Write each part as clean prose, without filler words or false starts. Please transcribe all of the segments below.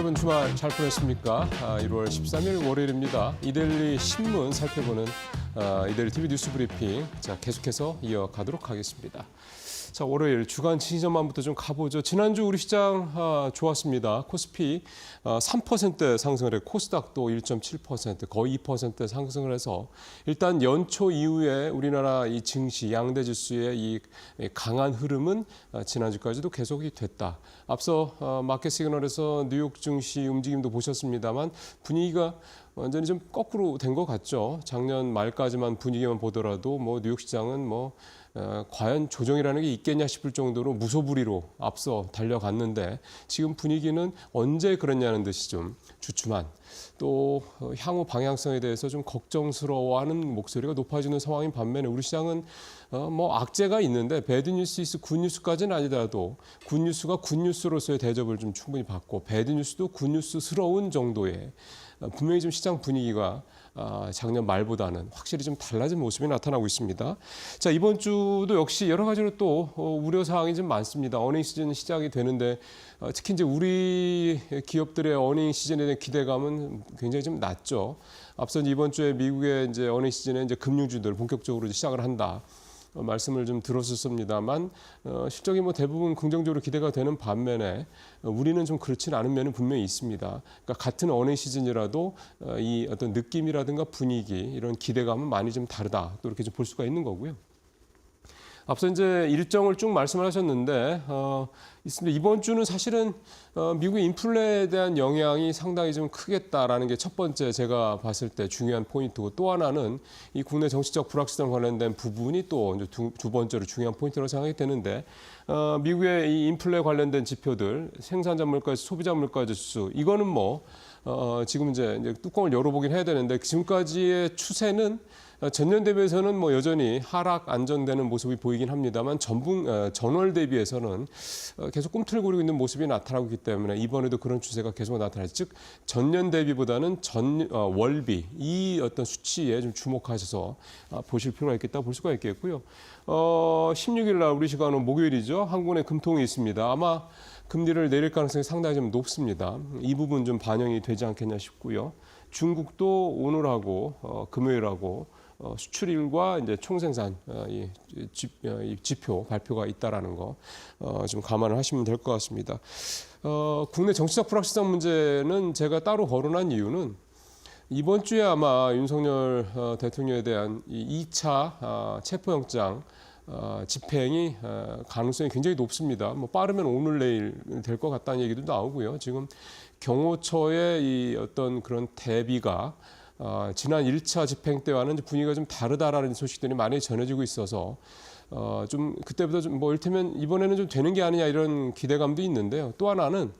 여러분 주말 잘 보냈습니까? 1월 13일 월요일입니다. 이데일리 신문 살펴보는 이데일리 TV 뉴스 브리핑 계속해서 이어가도록 하겠습니다. 자, 월요일 주간 지지전망부터 좀 가보죠. 지난주 우리 시장 좋았습니다. 코스피 3% 상승을 했고 코스닥도 1.7% 거의 2% 상승을 해서 일단 연초 이후에 우리나라 이 증시 양대 지수의 이 강한 흐름은 지난주까지도 계속이 됐다. 앞서 마켓 시그널에서 뉴욕 증시 움직임도 보셨습니다만 분위기가 완전히 좀 거꾸로 된 것 같죠. 작년 말까지만 분위기만 보더라도 뉴욕 시장은 과연 조정이라는 게 있겠냐 싶을 정도로 무소불위로 앞서 달려갔는데 지금 분위기는 언제 그랬냐는 듯이 좀 주춤한 또 향후 방향성에 대해서 좀 걱정스러워하는 목소리가 높아지는 상황인 반면에 우리 시장은 악재가 있는데 배드뉴스 이스 굿뉴스까지는 아니더라도 굿뉴스가 굿뉴스로서의 대접을 좀 충분히 받고 배드뉴스도 굿뉴스스러운 정도의 분명히 좀 시장 분위기가 작년 말보다는 확실히 좀 달라진 모습이 나타나고 있습니다. 자, 이번 주도 역시 여러 가지로 또 우려 사항이 좀 많습니다. 어닝 시즌 시작이 되는데 특히 이제 우리 기업들의 어닝 시즌에 대한 기대감은 굉장히 좀 낮죠. 앞서 이번 주에 미국의 이제 어닝 시즌에 이제 금융주들 본격적으로 시작을 한다. 말씀을 좀 들었었습니다만 실적이 대부분 긍정적으로 기대가 되는 반면에 우리는 좀 그렇지는 않은 면은 분명히 있습니다. 그러니까 같은 어닝 시즌이라도 이 어떤 느낌이라든가 분위기 이런 기대감은 많이 좀 다르다. 또 이렇게 좀 볼 수가 있는 거고요. 앞서 이제 일정을 쭉 말씀을 하셨는데 있습니다. 이번 주는 사실은 미국의 인플레에 대한 영향이 상당히 좀 크겠다라는 게 첫 번째 제가 봤을 때 중요한 포인트고 또 하나는 이 국내 정치적 불확실성 관련된 부분이 또 이제 두 번째로 중요한 포인트라고 생각이 되는데 미국의 이 인플레 관련된 지표들 생산자 물가지수, 소비자 물가지수 이거는 지금 이제 뚜껑을 열어보긴 해야 되는데 지금까지의 추세는 전년 대비해서는 여전히 하락 안정되는 모습이 보이긴 합니다만 전월 대비해서는 계속 꿈틀거리고 있는 모습이 나타나고 있기 때문에 이번에도 그런 추세가 계속 나타나지 즉 전년 대비보다는 월비 이 어떤 수치에 좀 주목하셔서 보실 필요가 있겠다 볼 수가 있겠고요. 16일 날 우리 시간은 목요일이죠. 한국은행 금통이 있습니다. 아마 금리를 내릴 가능성이 상당히 좀 높습니다. 이 부분 좀 반영이 되지 않겠냐 싶고요. 중국도 오늘하고 금요일하고 수출일과 이제 총생산 지표 발표가 있다라는 거 좀 감안을 하시면 될 것 같습니다. 국내 정치적 불확실성 문제는 제가 따로 거론한 이유는 이번 주에 아마 윤석열 대통령에 대한 2차 체포영장 집행이 가능성이 굉장히 높습니다. 빠르면 오늘 내일 될 것 같다는 얘기도 나오고요. 지금 경호처의 이 어떤 그런 대비가 지난 1차 집행 때와는 분위기가 좀 다르다라는 소식들이 많이 전해지고 있어서 좀 그때보다 좀 이를테면 이번에는 좀 되는 게 아니냐 이런 기대감도 있는데요. 또 하나는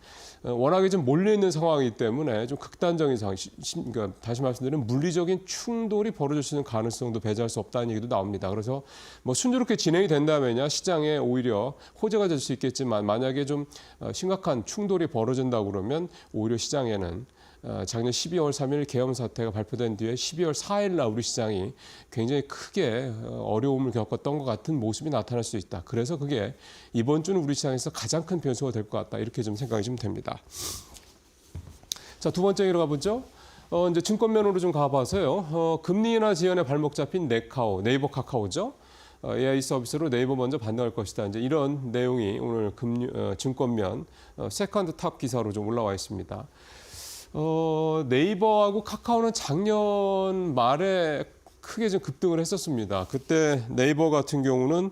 워낙에 좀 몰려있는 상황이기 때문에 좀 극단적인 상황, 그러니까 다시 말씀드리면 물리적인 충돌이 벌어질 수 있는 가능성도 배제할 수 없다는 얘기도 나옵니다. 그래서 순조롭게 진행이 된다면야 시장에 오히려 호재가 될 수 있겠지만 만약에 좀 심각한 충돌이 벌어진다고 그러면 오히려 시장에는 작년 12월 3일 계엄 사태가 발표된 뒤에 12월 4일 날 우리 시장이 굉장히 크게 어려움을 겪었던 것 같은 모습이 나타날 수 있다. 그래서 그게 이번 주는 우리 시장에서 가장 큰 변수가 될 것 같다. 이렇게 좀 생각이 좀 됩니다. 자, 두 번째 얘기로 가보죠. 이제 증권면으로 좀 가봐서요. 금리 인하 지연에 발목 잡힌 네이버 카카오죠. AI 서비스로 네이버 먼저 반등할 것이다. 이제 이런 내용이 오늘 증권면 세컨드 탑 기사로 좀 올라와 있습니다. 네이버하고 카카오는 작년 말에 크게 좀 급등을 했었습니다. 그때 네이버 같은 경우는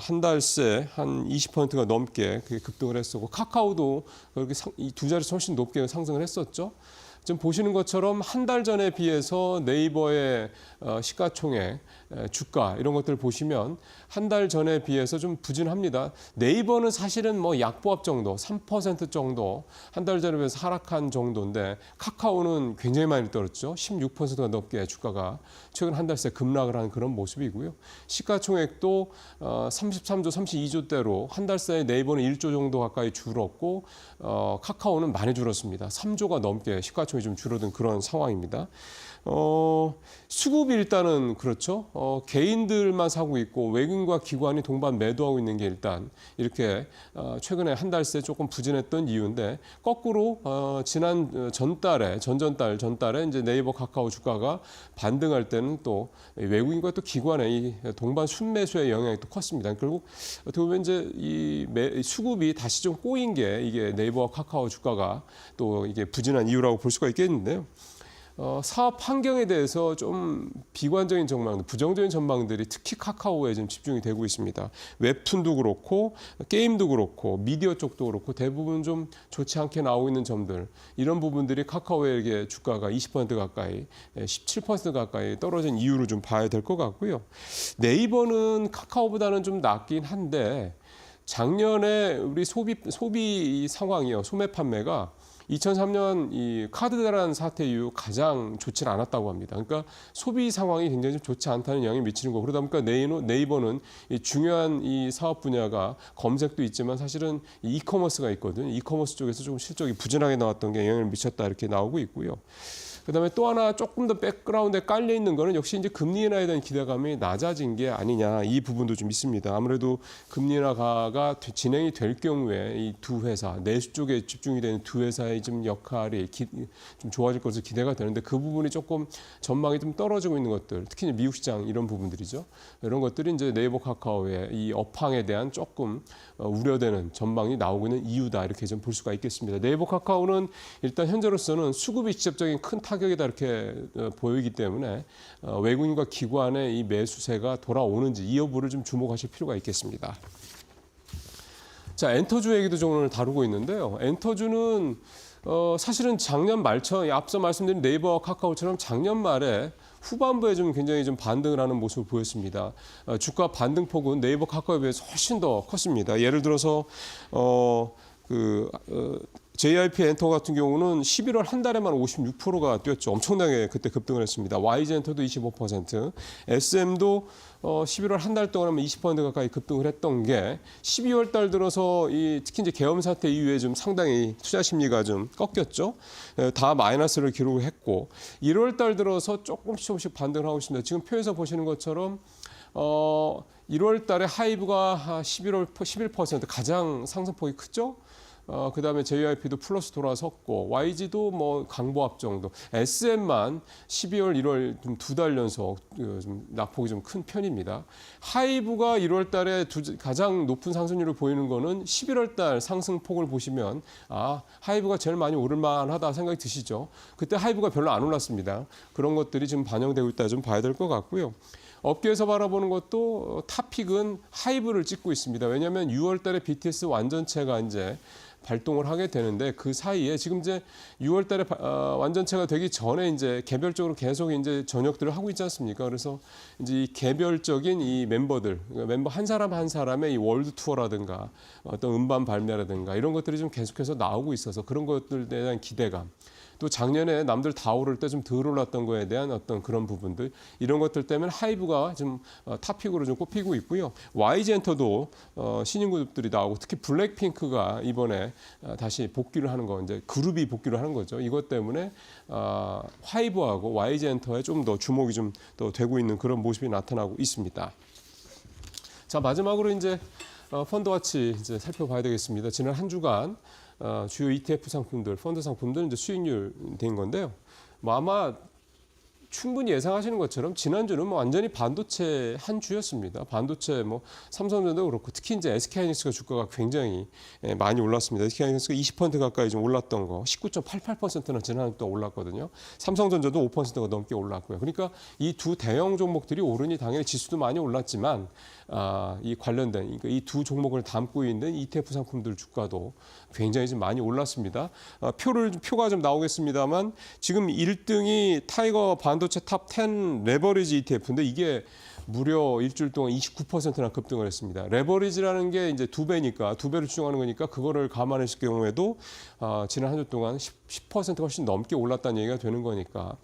한 달 새 한 20%가 넘게 급등을 했었고 카카오도 그렇게 두 자릿수 훨씬 높게 상승을 했었죠. 지금 보시는 것처럼 한 달 전에 비해서 네이버의 시가총액, 주가 이런 것들 보시면 한 달 전에 비해서 좀 부진합니다. 네이버는 사실은 약보합 정도, 3% 정도 한 달 전에 비해서 하락한 정도인데 카카오는 굉장히 많이 떨어졌죠. 16%가 넘게 주가가 최근 한 달 새 급락을 한 그런 모습이고요. 시가총액도 33조, 32조대로 한 달 사이 네이버는 1조 정도 가까이 줄었고 카카오는 많이 줄었습니다. 3조가 넘게 시가총액 시가총액이 좀 줄어든 그런 상황입니다. 수급이 일단은 그렇죠. 개인들만 사고 있고 외국인과 기관이 동반 매도하고 있는 게 일단 이렇게 최근에 한 달 새 조금 부진했던 이유인데 거꾸로 지난 전전달에 이제 네이버 카카오 주가가 반등할 때는 또 외국인과 또 기관의 이 동반 순매수의 영향이 또 컸습니다. 결국 어떻게 보면 이제 이 수급이 다시 좀 꼬인 게 이게 네이버와 카카오 주가가 또 이게 부진한 이유라고 볼 수가 있겠는데요. 사업 환경에 대해서 좀 비관적인 전망, 부정적인 전망들이 특히 카카오에 좀 집중이 되고 있습니다. 웹툰도 그렇고 게임도 그렇고 미디어 쪽도 그렇고 대부분 좀 좋지 않게 나오고 있는 점들, 이런 부분들이 카카오에게 주가가 20% 가까이, 17% 가까이 떨어진 이유로 좀 봐야 될 것 같고요. 네이버는 카카오보다는 좀 낫긴 한데 작년에 우리 소비 상황이요, 소매 판매가 2003년 이 카드 대란 사태 이후 가장 좋지 않았다고 합니다. 그러니까 소비 상황이 굉장히 좀 좋지 않다는 영향이 미치는 거고, 그러다 보니까 네이버는 이 중요한 이 사업 분야가 검색도 있지만 사실은 이커머스가 있거든요. 이커머스 쪽에서 조금 실적이 부진하게 나왔던 게 영향을 미쳤다 이렇게 나오고 있고요. 그다음에 또 하나 조금 더 백그라운드에 깔려 있는 거는 역시 이제 금리 인하에 대한 기대감이 낮아진 게 아니냐, 이 부분도 좀 있습니다. 아무래도 금리 인하가 진행이 될 경우에 이 두 회사, 내수 쪽에 집중이 되는 두 회사의 좀 역할이 좀 좋아질 것으로 기대가 되는데 그 부분이 조금 전망이 좀 떨어지고 있는 것들, 특히 이제 미국 시장 이런 부분들이죠. 이런 것들이 이제 네이버 카카오의 이 업황에 대한 조금 우려되는 전망이 나오고 있는 이유다, 이렇게 좀 볼 수가 있겠습니다. 네이버 카카오는 일단 현재로서는 수급이 직접적인 큰 타격이다 이렇게 보이기 때문에 외국인과 기관의 이 매수세가 돌아오는지 이 여부를 좀 주목하실 필요가 있겠습니다. 자, 엔터주 얘기도 좀 오늘 다루고 있는데요. 엔터주는 사실은 작년 말처럼 앞서 말씀드린 네이버와 카카오처럼 작년 말에 후반부에 좀 굉장히 좀 반등을 하는 모습을 보였습니다. 주가 반등폭은 네이버 카카오에 비해서 훨씬 더 컸습니다. 예를 들어서 JYP 엔터 같은 경우는 11월 한 달에만 56%가 뛰었죠. 엄청나게 그때 급등을 했습니다. YG 엔터도 25%, SM도 11월 한 달 동안이면 20% 가까이 급등을 했던 게 12월 달 들어서 특히 이제 계엄 사태 이후에 좀 상당히 투자 심리가 좀 꺾였죠. 다 마이너스를 기록을 했고 1월 달 들어서 조금씩 반등을 하고 있습니다. 지금 표에서 보시는 것처럼 1월 달에 하이브가 11% 가장 상승폭이 크죠. 그다음에 JYP도 플러스 돌아섰고 YG도 뭐 강보합 정도, SM만 12월, 1월 좀 두 달 연속 좀 낙폭이 좀 큰 편입니다. 하이브가 1월 달에 가장 높은 상승률을 보이는 거는 11월 달 상승폭을 보시면 하이브가 제일 많이 오를 만하다 생각이 드시죠. 그때 하이브가 별로 안 올랐습니다. 그런 것들이 지금 반영되고 있다 좀 봐야 될 것 같고요. 업계에서 바라보는 것도 탑픽은 하이브를 찍고 있습니다. 왜냐하면 6월 달에 BTS 완전체가 이제 발동을 하게 되는데 그 사이에 지금 이제 6월 달에 완전체가 되기 전에 이제 개별적으로 계속 이제 전역들을 하고 있지 않습니까? 그래서 이제 이 개별적인 이 멤버들, 멤버 한 사람 한 사람의 이 월드 투어라든가 어떤 음반 발매라든가 이런 것들이 좀 계속해서 나오고 있어서 그런 것들에 대한 기대감, 또 작년에 남들 다 오를 때 좀 덜 올랐던 거에 대한 어떤 그런 부분들, 이런 것들 때문에 하이브가 좀 탑픽으로 좀 꼽히고 있고요. YG 엔터도 신인 그룹들이 나오고 특히 블랙핑크가 이번에 다시 복귀를 하는 거, 이제 그룹이 복귀를 하는 거죠. 이것 때문에 하이브하고 YG 엔터에 좀 더 주목이 좀 더 되고 있는 그런 모습이 나타나고 있습니다. 자, 마지막으로 이제 펀드와치 이제 살펴봐야 되겠습니다. 지난 한 주간 주요 ETF 상품들, 펀드 상품들 이제 수익률 된 건데요. 뭐 아마 충분히 예상하시는 것처럼 지난주는 뭐 완전히 반도체 한 주였습니다. 반도체 뭐 삼성전자도 그렇고 특히 이제 SK하이닉스가 주가가 굉장히 많이 올랐습니다. SK하이닉스가 20% 가까이 좀 올랐던 거, 19.88%는 지난주 또 올랐거든요. 삼성전자도 5%가 넘게 올랐고요. 그러니까 이 두 대형 종목들이 오르니 당연히 지수도 많이 올랐지만 이 관련된, 그러니까 이 두 종목을 담고 있는 ETF 상품들 주가도 굉장히 좀 많이 올랐습니다. 표가 좀 나오겠습니다만 지금 1등이 타이거 반도체 탑 10 레버리지 ETF인데 이게 무려 일주일 동안 29%나 급등을 했습니다. 레버리지라는 게 이제 2배니까 2배를 추정하는 거니까 그거를 감안했을 경우에도 지난 한 주 동안 10%가 훨씬 넘게 올랐다는 얘기가 되는 거니까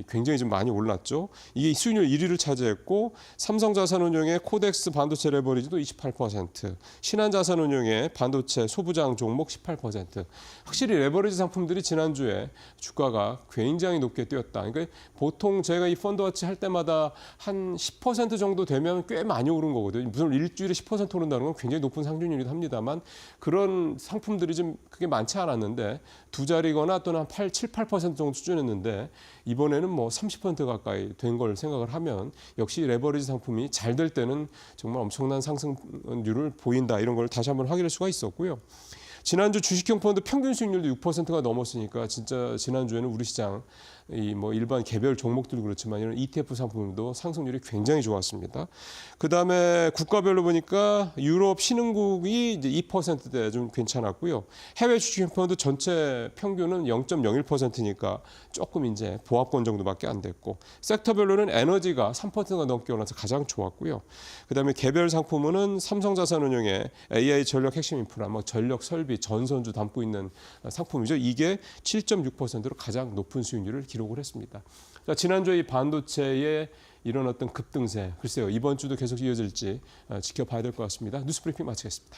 굉장히 좀 많이 올랐죠. 이게 수익률 1위를 차지했고 삼성자산운용의 코덱스 반도체 레버리지도 28%, 신한자산운용의 반도체 소부장 종목 18%. 확실히 레버리지 상품들이 지난주에 주가가 굉장히 높게 뛰었다. 그러니까 보통 제가 이 펀드워치 할 때마다 한 10% 정도 되면 꽤 많이 오른 거거든요. 물론 일주일에 10% 오른다는 건 굉장히 높은 상승률이기도 합니다만 그런 상품들이 좀 그게 많지 않았는데 두 자리거나 또는 한 7, 8% 정도 수준이었는데 이번에는 뭐 30% 가까이 된 걸 생각을 하면 역시 레버리지 상품이 잘 될 때는 정말 엄청난 상승률을 보인다. 이런 걸 다시 한번 확인할 수가 있었고요. 지난주 주식형 펀드 평균 수익률도 6%가 넘었으니까 진짜 지난주에는 우리 시장 뭐 일반 개별 종목들도 그렇지만 이런 ETF 상품도 상승률이 굉장히 좋았습니다. 그다음에 국가별로 보니까 유럽 신흥국이 이제 2%대 좀 괜찮았고요. 해외 주식형 펀드 전체 평균은 0.01%니까 조금 이제 보합권 정도밖에 안 됐고 섹터별로는 에너지가 3%가 넘게 올라서 가장 좋았고요. 그다음에 개별 상품은 삼성자산운용의 AI 전력 핵심 인프라, 뭐 전력 설비, 전선주 담고 있는 상품이죠. 이게 7.6%로 가장 높은 수익률을 기록을 했습니다. 자, 지난주에 이 반도체의 이런 어떤 급등세, 글쎄요 이번 주도 계속 이어질지 지켜봐야 될 것 같습니다. 뉴스브리핑 마치겠습니다.